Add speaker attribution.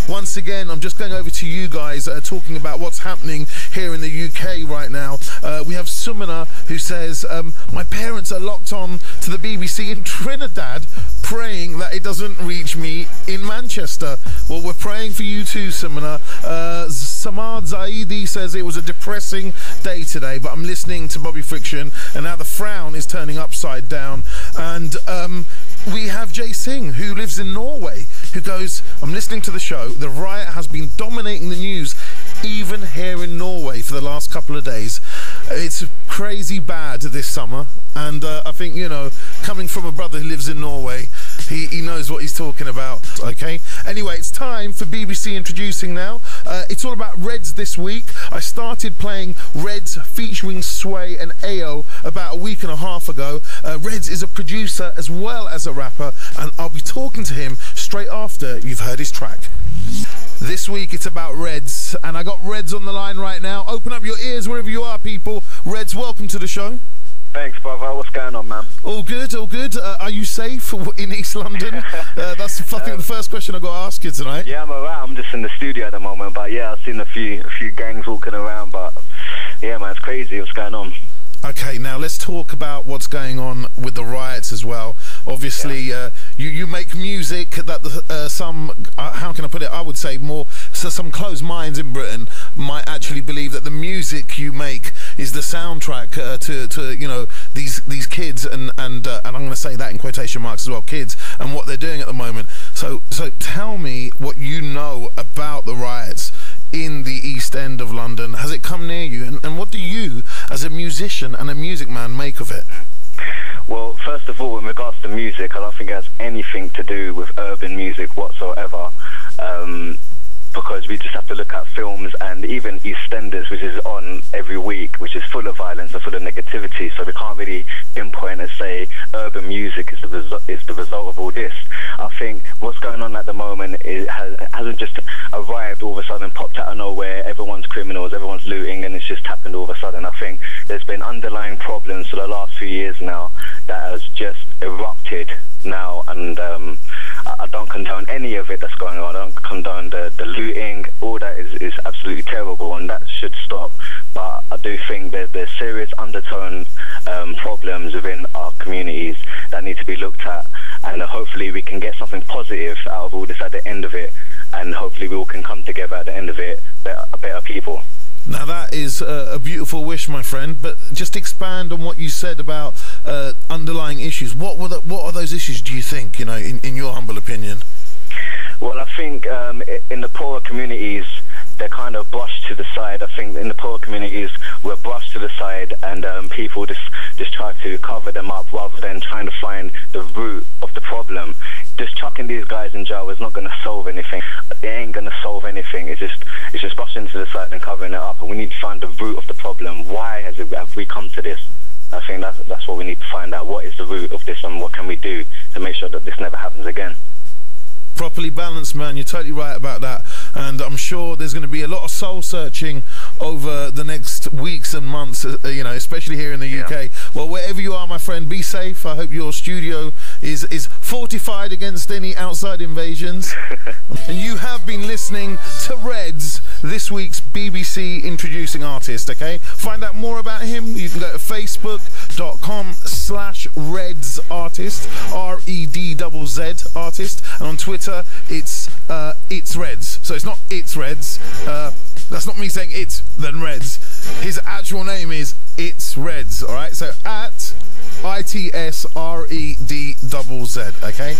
Speaker 1: once again, I'm just going over to you guys, talking about what's happening here in the UK right now. We have Sumana, who says, my parents are locked on to the BBC in Trinidad, praying that it doesn't reach me in Manchester. Well, we're praying for you too, Sumana. Samad Zaidi says it was a depressing day today, but I'm listening to Bobby Friction, and now the frown is turning upside down. And we have Jay Singh, who lives in Norway, who goes, I'm listening to the show. The riot has been dominating the news, even here in Norway, for the last couple of days. It's crazy bad this summer, and I think, you know, coming from a brother who lives in Norway, he knows what he's talking about, okay? Anyway, it's time for BBC Introducing now. It's all about Redzz this week. I started playing Redzz featuring Sway and Ayo about a week and a half ago. Redzz is a producer as well as a rapper, and I'll be talking to him straight after you've heard his track. This week it's about Redzz, and I got Redzz on the line right now. Open up your ears wherever you are, people. Redzz, welcome to the show.
Speaker 2: Thanks, brother. What's going on, man? All good,
Speaker 1: all good. Are you safe in East London? That's fucking the first question I got to ask you tonight.
Speaker 2: Yeah, I'm alright. I'm just in the studio at the moment, but yeah, I've seen a few gangs walking around, but yeah, man, it's crazy. What's going on?
Speaker 1: Okay, now let's talk about what's going on with the riots as well. Obviously, yeah. You make music that some, how can I put it, I would say more, so some closed minds in Britain might actually believe that the music you make is the soundtrack to you know, these kids, and I'm going to say that in quotation marks as well, kids, and what they're doing at the moment. So tell me what you know about the riots in the East End of London. Has it come near you, and what do you, as a musician and a music man, make of it?
Speaker 2: Well, first of all, in regards to music, I don't think it has anything to do with urban music whatsoever, because we just have to look at films and even EastEnders, which is on every week, which is full of violence and full of negativity, so we can't really pinpoint and say urban music is the result of all this. I think what's going on at the moment hasn't just arrived all of a sudden, popped out of nowhere, everyone's criminals, everyone's looting, and it's just happened all of a sudden. I think there's been underlying problems for the last few years now that has just erupted now, and I don't condone any of it that's going on. I don't condone the looting. All that is absolutely terrible, and that should stop. But I do think there's serious undertone problems within our communities that need to be looked at, and hopefully we can get something positive out of all this at the end of it, and hopefully we all can come together at the end of it, better people.
Speaker 1: Now that is a beautiful wish, my friend, but just expand on what you said about underlying issues. What are those issues, do you think, you know, in your humble opinion?
Speaker 2: Well, I think in the poorer communities, they're kind of brushed to the side. I think in the poorer communities, we're brushed to the side, and people just try to cover them up rather than trying to find the root of the problem. Just chucking these guys in jail is not going to solve anything. It ain't going to solve anything. It's just brushing to the side and covering it up. And we need to find the root of the problem. Why have we come to this? I think that's what we need to find out. What is the root of this, and what can we do to make sure that this never happens again?
Speaker 1: Properly balanced, man. You're totally right about that, and I'm sure there's going to be a lot of soul searching over the next weeks and months, you know, especially here in the UK. Well, wherever you are, my friend, be safe. I hope your studio is fortified against any outside invasions. And you have been listening to Redzz, this week's BBC Introducing Artist, okay? Find out more about him, you can go to facebook.com/Redzz Artist, R-E-D-Z-Z Artist, and on Twitter it's Redzz. So it's not It's Redzz, that's not me saying it's then Redzz. His actual name is It's Redzz, alright? So at ITSREDZZ, okay?